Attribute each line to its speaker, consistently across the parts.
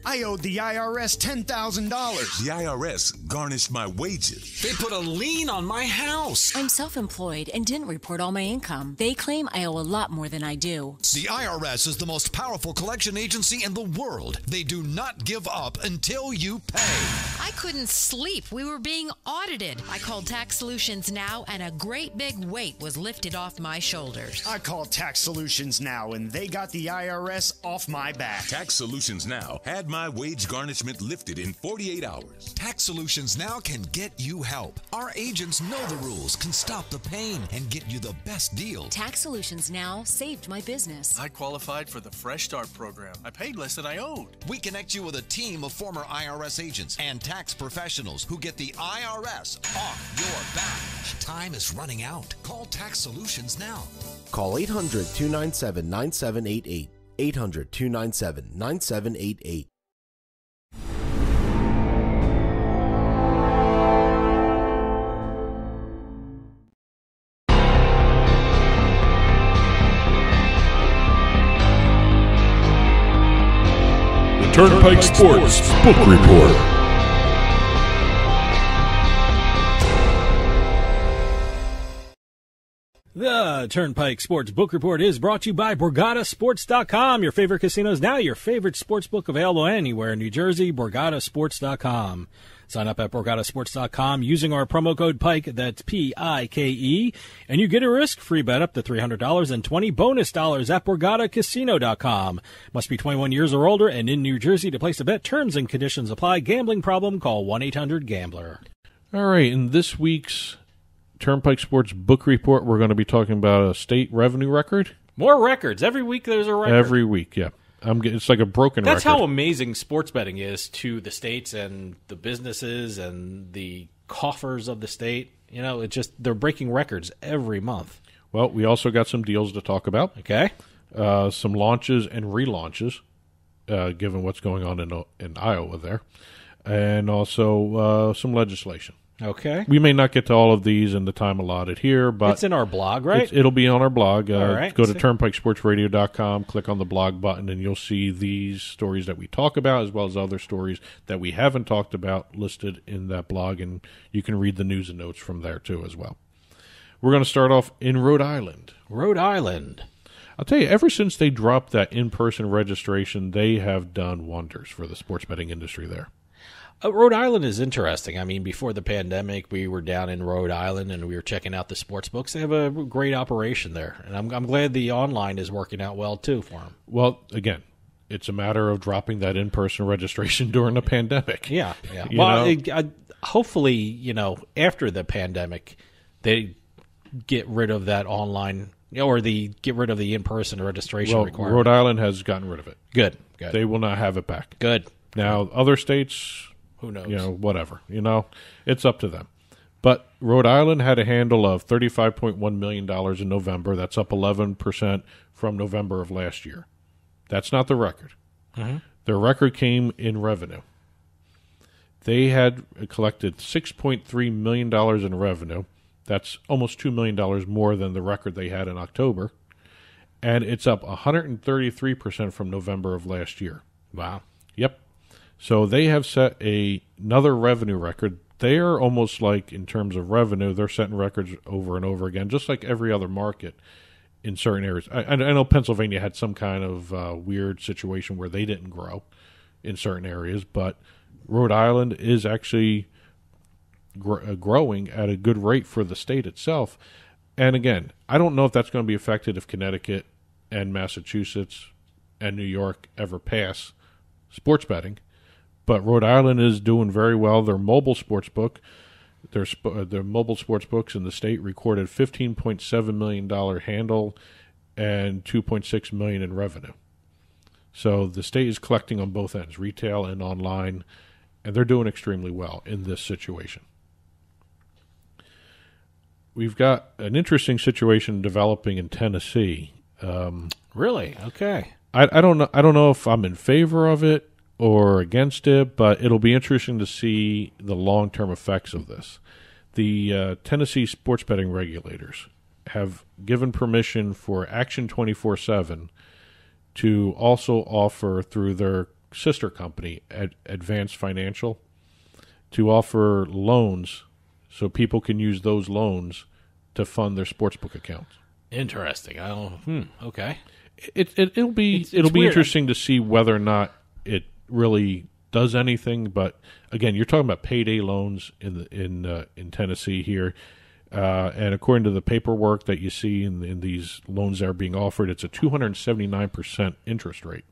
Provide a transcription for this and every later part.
Speaker 1: I owed the IRS $10,000.
Speaker 2: The IRS garnished my wages.
Speaker 3: They put a lien on my house.
Speaker 4: I'm self-employed and didn't report all my income. They claim I owe a lot more than I do.
Speaker 3: The IRS is the most powerful collection agency in the world. They do not give up until you pay.
Speaker 5: I couldn't sleep. We were being audited. I called Tax Solutions Now, and a great big weight was lifted off my shoulders.
Speaker 1: I called Tax Solutions Now, and they got the IRS off my back.
Speaker 2: Tax Solutions Now had my wage garnishment lifted in 48 hours.
Speaker 3: Tax Solutions Now can get you help. Our agents know the rules, can stop the pain, and get you the best deal.
Speaker 4: Tax Solutions Now saved my business.
Speaker 6: I qualified for the Fresh Start program. I paid less than I owed.
Speaker 3: We connect you with a team of former IRS agents and tax professionals who get the IRS off your back. Time is running out. Call Tax Solutions now.
Speaker 7: Call 800-297-9788. 800-297-9788.
Speaker 8: The Turnpike Sports Book Report.
Speaker 9: The Turnpike Sports Book Report is brought to you by BorgataSports.com. Your favorite casinos now, your favorite sports book available anywhere in New Jersey, BorgataSports.com. Sign up at BorgataSports.com using our promo code PIKE, that's P-I-K-E, and you get a risk-free bet up to $300 and 20 bonus dollars at BorgataCasino.com. Must be 21 years or older and in New Jersey to place a bet. Terms and conditions apply. Gambling problem? Call 1-800-GAMBLER.
Speaker 10: All right, in this week's Turnpike Sports Book Report, we're going to be talking about a state revenue record.
Speaker 9: More records. Every week there's a record.
Speaker 10: Every week, yeah. It's like a broken record.
Speaker 9: That's how amazing sports betting is to the states and the businesses and the coffers of the state. You know, it's just they're breaking records every month.
Speaker 10: Well, we also got some deals to talk about.
Speaker 9: Okay.
Speaker 10: Some launches and relaunches, given what's going on in Iowa there. And also some legislation.
Speaker 9: Okay.
Speaker 10: We may not get to all of these in the time allotted here, but
Speaker 9: it's in our blog, right?
Speaker 10: It'll be on our blog.
Speaker 9: All right.
Speaker 10: Go to turnpikesportsradio.com, click on the blog button, and you'll see these stories that we talk about, as well as other stories that we haven't talked about listed in that blog, and you can read the news and notes from there, too, as well. We're going to start off in Rhode Island.
Speaker 9: Rhode Island.
Speaker 10: I'll tell you, ever since they dropped that in-person registration, they have done wonders for the sports betting industry there.
Speaker 9: Rhode Island is interesting. I mean, before the pandemic, we were down in Rhode Island and we were checking out the sports books. They have a great operation there, and I'm glad the online is working out well too for them.
Speaker 10: Well, again, it's a matter of dropping that in-person registration during the pandemic.
Speaker 9: Yeah. Well, hopefully, after the pandemic, they get rid of that online or get rid of the in-person registration requirement.
Speaker 10: Rhode Island has gotten rid of it.
Speaker 9: Good.
Speaker 10: They will not have it back.
Speaker 9: Good.
Speaker 10: Now, other states,
Speaker 9: who knows?
Speaker 10: Whatever. It's up to them. But Rhode Island had a handle of $35.1 million in November. That's up 11% from November of last year. That's not the record.
Speaker 9: Mm-hmm.
Speaker 10: Their record came in revenue. They had collected $6.3 million in revenue. That's almost $2 million more than the record they had in October. And it's up 133% from November of last year.
Speaker 9: Wow.
Speaker 10: Yep. So they have set another revenue record. They are almost like, in terms of revenue, they're setting records over and over again, just like every other market in certain areas. I know Pennsylvania had some kind of weird situation where they didn't grow in certain areas, but Rhode Island is actually growing at a good rate for the state itself. And again, I don't know if that's going to be affected if Connecticut and Massachusetts and New York ever pass sports betting. But Rhode Island is doing very well. Their mobile sports book, their mobile sports books in the state recorded $15.7 million handle and $2.6 million in revenue. So the state is collecting on both ends, retail and online, and they're doing extremely well in this situation. We've got an interesting situation developing in Tennessee.
Speaker 9: Really? Okay.
Speaker 10: I don't know if I'm in favor of it or against it, but it'll be interesting to see the long-term effects of this. The Tennessee sports betting regulators have given permission for Action 24/7 to also offer through their sister company, Advanced Financial, to offer loans so people can use those loans to fund their sportsbook accounts.
Speaker 9: Interesting. Okay.
Speaker 10: It'll be
Speaker 9: weird.
Speaker 10: interesting to see whether or not it really does anything. But again, you're talking about payday loans in Tennessee here, and according to the paperwork that you see in these loans that are being offered, it's a 279% interest rate.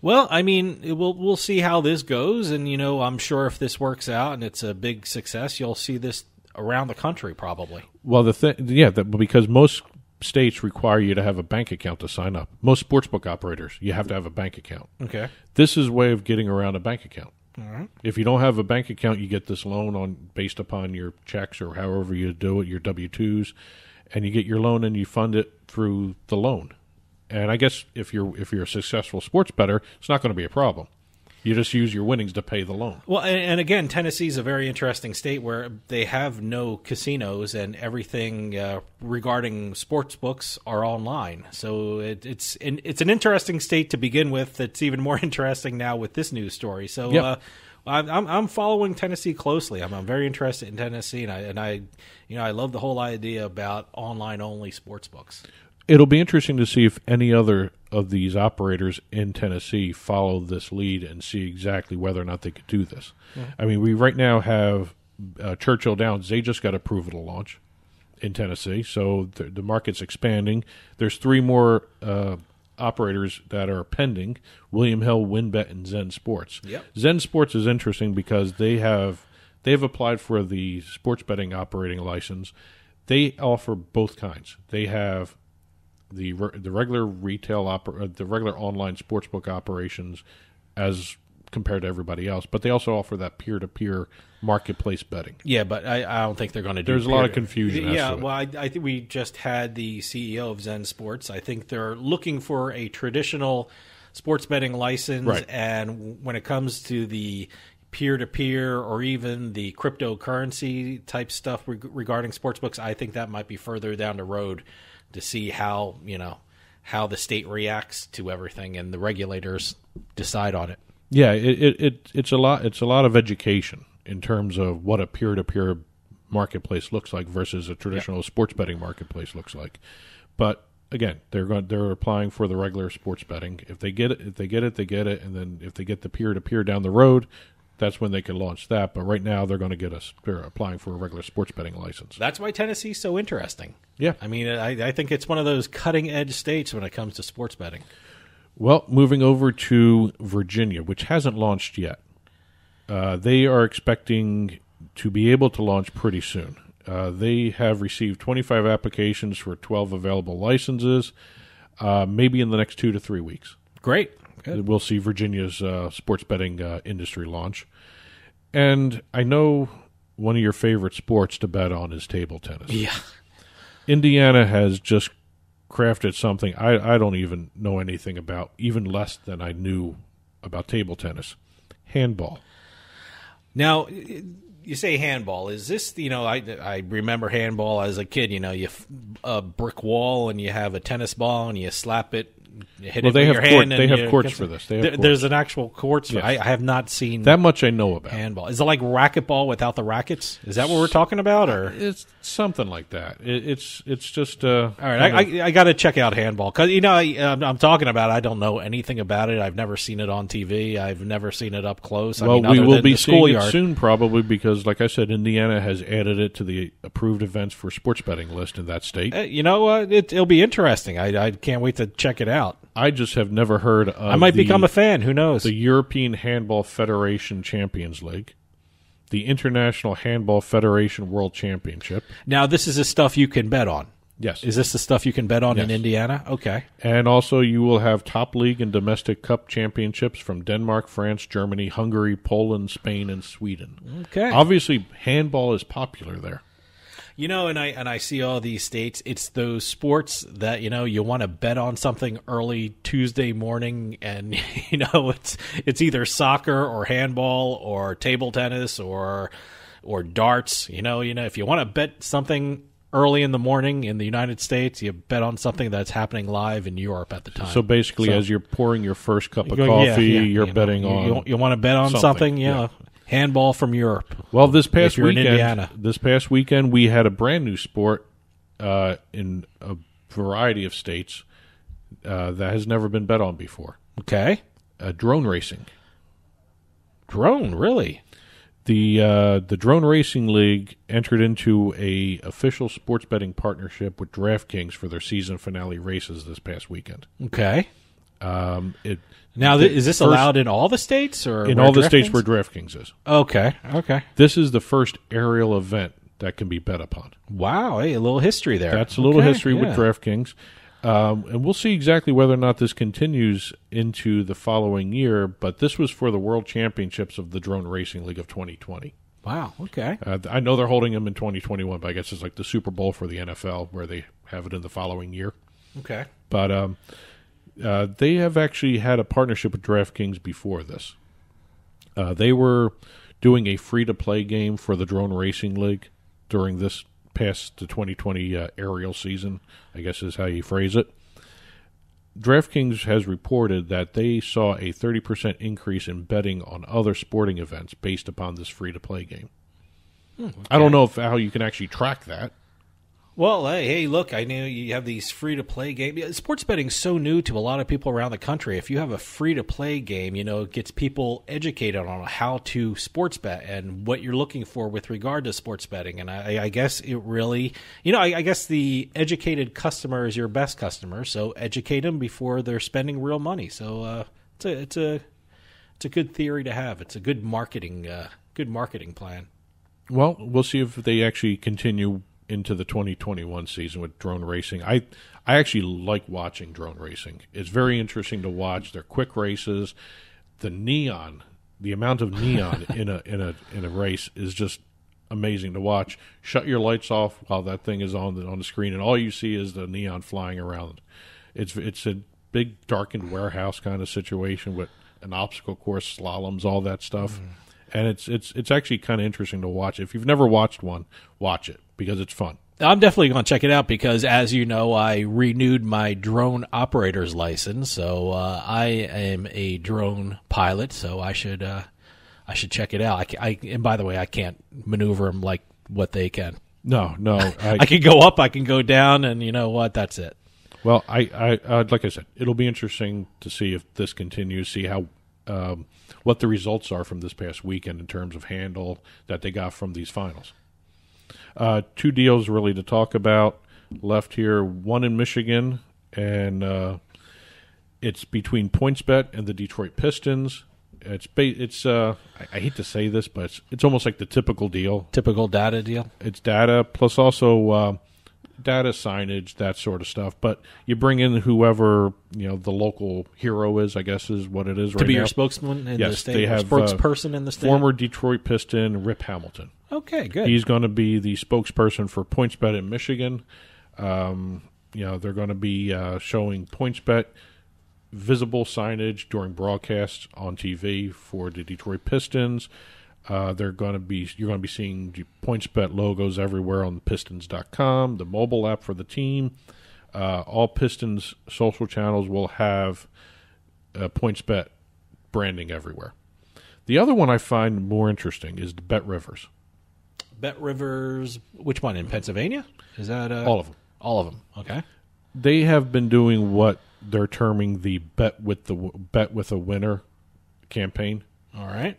Speaker 9: Well, I mean, we'll see how this goes, and I'm sure if this works out and it's a big success, you'll see this around the country probably.
Speaker 10: Well, because most states require you to have a bank account to sign up. Most sportsbook operators, you have to have a bank account.
Speaker 9: Okay.
Speaker 10: This is a way of getting around a bank account.
Speaker 9: All right.
Speaker 10: If you don't have a bank account, you get this loan based upon your checks or however you do it, your W-2s, and you get your loan and you fund it through the loan. And I guess if you're a successful sports bettor, it's not going to be a problem. You just use your winnings to pay the loan.
Speaker 9: Well, and again, Tennessee's a very interesting state where they have no casinos and everything regarding sports books are online. So it's an interesting state to begin with. It's even more interesting now with this news story. So
Speaker 10: yep.
Speaker 9: I'm following Tennessee closely. I'm very interested in Tennessee, and I love the whole idea about online only sports books.
Speaker 10: It'll be interesting to see if any other of these operators in Tennessee follow this lead and see exactly whether or not they could do this. Yeah. I mean, we right now have Churchill Downs. They just got approval to launch in Tennessee, so the market's expanding. There's 3 more operators that are pending: William Hill, WinBet, and Zen Sports.
Speaker 9: Yep.
Speaker 10: Zen Sports is interesting because they've applied for the sports betting operating license. They offer both kinds. They have the regular the regular online sportsbook operations as compared to everybody else, but they also offer that peer-to-peer marketplace betting.
Speaker 9: Yeah, but I don't think they're going to do.
Speaker 10: There's a lot of confusion.
Speaker 9: Yeah, well, I think we just had the CEO of Zen Sports. I think they're looking for a traditional sports betting license,
Speaker 10: right.
Speaker 9: And when it comes to the peer-to-peer or even the cryptocurrency type stuff regarding sportsbooks, I think that might be further down the road to see how the state reacts to everything and the regulators decide on it.
Speaker 10: Yeah, it's a lot of education in terms of what a peer-to-peer marketplace looks like versus a traditional sports betting marketplace looks like. But again, they're applying for the regular sports betting. If they get it, they get it, and then if they get the peer-to-peer down the road, that's when they can launch that. But right now, they're applying for a regular sports betting license.
Speaker 9: That's why Tennessee's so interesting.
Speaker 10: Yeah.
Speaker 9: I mean, I think it's one of those cutting-edge states when it comes to sports betting.
Speaker 10: Well, moving over to Virginia, which hasn't launched yet. They are expecting to be able to launch pretty soon. They have received 25 applications for 12 available licenses, maybe in the next 2 to 3 weeks.
Speaker 9: Great. Good.
Speaker 10: We'll see Virginia's sports betting industry launch. And I know one of your favorite sports to bet on is table tennis.
Speaker 9: Yeah.
Speaker 10: Indiana has just crafted something I don't even know anything about, even less than I knew about table tennis. Handball.
Speaker 9: Now, you say handball. Is this, I remember handball as a kid, you a brick wall and you have a tennis ball and you slap it. You hit it with your hand.
Speaker 10: They have courts for this.
Speaker 9: There's an actual courts.
Speaker 10: Yes.
Speaker 9: I have not seen
Speaker 10: that much. I know about
Speaker 9: handball. Is it like racquetball without the rackets? Is that what we're talking about, or
Speaker 10: it's something like that? It's just
Speaker 9: all right. I got to check out handball because I'm talking about. I don't know anything about it. I've never seen it on TV. I've never seen it up close.
Speaker 10: Well, we will be seeing it soon, probably because, like I said, Indiana has added it to the approved events for sports betting list in that state.
Speaker 9: It'll be interesting. I can't wait to check it out.
Speaker 10: I just have never heard of
Speaker 9: I might become a fan. Who knows?
Speaker 10: The European Handball Federation Champions League, the International Handball Federation World Championship.
Speaker 9: Now, this is the stuff you can bet on.
Speaker 10: Yes.
Speaker 9: Is this the stuff you can bet on in Indiana? Okay.
Speaker 10: And also you will have top league and domestic cup championships from Denmark, France, Germany, Hungary, Poland, Spain, and Sweden.
Speaker 9: Okay.
Speaker 10: Obviously, handball is popular there.
Speaker 9: And I see all these states. It's those sports that you want to bet on something early Tuesday morning, and it's either soccer or handball or table tennis or darts. If you want to bet something early in the morning in the United States. You bet on something that's happening live in Europe at the time.
Speaker 10: So basically, as you're pouring your first cup of coffee, you're betting on.
Speaker 9: You want to bet on something, handball from Europe.
Speaker 10: Well, this past
Speaker 9: in Indiana.
Speaker 10: weekend, we had a brand new sport in a variety of states that has never been bet on before.
Speaker 9: Okay,
Speaker 10: drone racing.
Speaker 9: Drone, really?
Speaker 10: The Drone Racing League entered into a official sports betting partnership with DraftKings for their season finale races this past weekend.
Speaker 9: Okay. Is this allowed in all the states or
Speaker 10: in all the states where DraftKings is?
Speaker 9: Okay.
Speaker 10: This is the first aerial event that can be bet upon.
Speaker 9: Wow, hey, a little history there.
Speaker 10: That's a little history with DraftKings. And we'll see exactly whether or not this continues into the following year, but this was for the World Championships of the Drone Racing League of 2020.
Speaker 9: Wow, okay.
Speaker 10: I know they're holding them in 2021, but I guess it's like the Super Bowl for the NFL where they have it in the following year.
Speaker 9: Okay.
Speaker 10: But they have actually had a partnership with DraftKings before this. They were doing a free-to-play game for the Drone Racing League during this past the 2020 aerial season, I guess is how you phrase it. DraftKings has reported that they saw a 30% increase in betting on other sporting events based upon this free-to-play game.
Speaker 9: Okay.
Speaker 10: I don't know how you can actually track that.
Speaker 9: Well, hey, look, I know you have these free-to-play games. Sports betting is so new to a lot of people around the country. If you have a free-to-play game, it gets people educated on how to sports bet and what you're looking for with regard to sports betting. And I guess it really, I guess the educated customer is your best customer, so educate them before they're spending real money. So it's a good theory to have. It's a good marketing plan.
Speaker 10: Well, we'll see if they actually continue into the 2021 season with drone racing. I actually like watching drone racing. It's very interesting to watch. They're quick races. The amount of neon in a race is just amazing to watch. Shut your lights off while that thing is on the screen, and all you see is the neon flying around. It's a big darkened warehouse kind of situation with an obstacle course, slaloms, all that stuff. And it's actually kind of interesting to watch. If you've never watched one, watch it because it's fun.
Speaker 9: I'm definitely going to check it out because, as you know, I renewed my drone operator's license, so I am a drone pilot. So I should check it out. And by the way, I can't maneuver them like what they can.
Speaker 10: No.
Speaker 9: I can go up, I can go down, and you know what? That's it.
Speaker 10: Well, I like I said, it'll be interesting to see if this continues. See how. What the results are from this past weekend in terms of handle that they got from these finals. Two deals really to talk about left here. One in Michigan, and it's between PointsBet and the Detroit Pistons. I hate to say this, but it's almost like the typical deal.
Speaker 9: Typical data deal?
Speaker 10: It's data plus also data signage, that sort of stuff. But you bring in whoever the local hero is, I guess is what it is right now.
Speaker 9: To be your spokesman in the state?
Speaker 10: They have
Speaker 9: spokesperson in the state?
Speaker 10: Former Detroit Piston Rip Hamilton.
Speaker 9: Okay, good.
Speaker 10: He's going to be the spokesperson for PointsBet in Michigan. They're going to be showing PointsBet visible signage during broadcasts on TV for the Detroit Pistons. You're going to be seeing the PointsBet logos everywhere on Pistons.com, the mobile app for the team. All Pistons social channels will have PointsBet branding everywhere. The other one I find more interesting is the Bet Rivers.
Speaker 9: Bet Rivers, which one, in Pennsylvania? Is that
Speaker 10: all of them?
Speaker 9: All of them. Okay.
Speaker 10: They have been doing what they're terming the bet with a winner campaign.
Speaker 9: All right.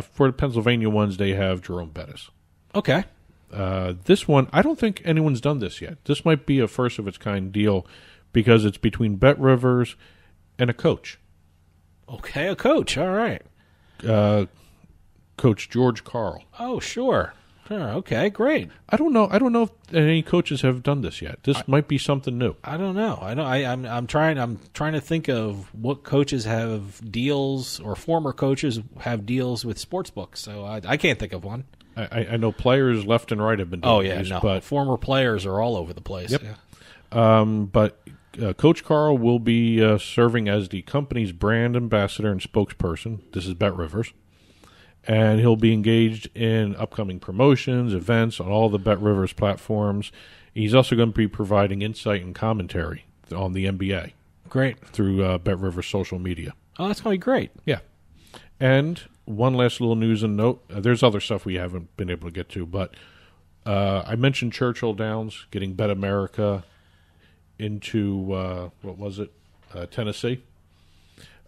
Speaker 10: For the Pennsylvania ones, they have Jerome Bettis.
Speaker 9: Okay.
Speaker 10: This one, I don't think anyone's done this yet. This might be a first of its kind deal because it's between Bet Rivers and a coach.
Speaker 9: Okay, a coach. All right.
Speaker 10: Coach George Karl.
Speaker 9: Oh, sure. Okay, great.
Speaker 10: I don't know if any coaches have done this yet. This might be something new.
Speaker 9: I don't know. I'm trying to think of what coaches have deals or former coaches have deals with sportsbooks. So I can't think of one.
Speaker 10: I know players left and right have been doing these,
Speaker 9: but former players are all over the place.
Speaker 10: Yep.
Speaker 9: Yeah.
Speaker 10: But Coach Karl will be serving as the company's brand ambassador and spokesperson. This is Bet Rivers. And he'll be engaged in upcoming promotions, events on all the Bet Rivers platforms. He's also going to be providing insight and commentary on the NBA.
Speaker 9: Great.
Speaker 10: Through BetRivers social media.
Speaker 9: Oh, that's going to be great.
Speaker 10: Yeah. And one last little news and note. There's other stuff we haven't been able to get to, but I mentioned Churchill Downs getting Bet America into, Tennessee.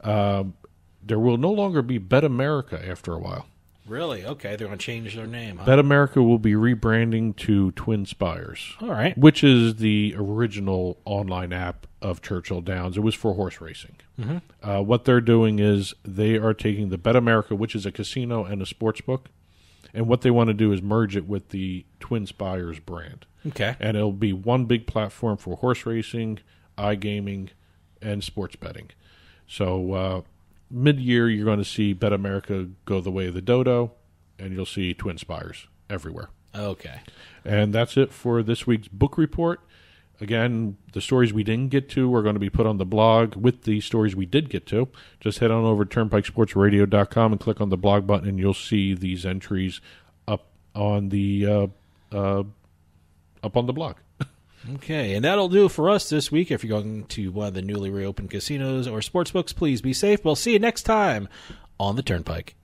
Speaker 10: There will no longer be Bet America after a while.
Speaker 9: Really? Okay, they're going to change their name. Huh?
Speaker 10: Bet America will be rebranding to Twin Spires.
Speaker 9: All right.
Speaker 10: Which is the original online app of Churchill Downs. It was for horse racing.
Speaker 9: Mm-hmm.
Speaker 10: What they're doing is they are taking the Bet America, which is a casino and a sports book, and what they want to do is merge it with the Twin Spires brand.
Speaker 9: Okay.
Speaker 10: And it'll be one big platform for horse racing, iGaming, and sports betting. So mid-year, you're going to see Bet America go the way of the dodo, and you'll see Twin Spires everywhere.
Speaker 9: Okay.
Speaker 10: And that's it for this week's book report. Again, the stories we didn't get to are going to be put on the blog with the stories we did get to. Just head on over to turnpikesportsradio.com and click on the blog button, and you'll see these entries up on the blog.
Speaker 9: Okay, and that'll do for us this week. If you're going to one of the newly reopened casinos or sportsbooks, please be safe. We'll see you next time on the Turnpike.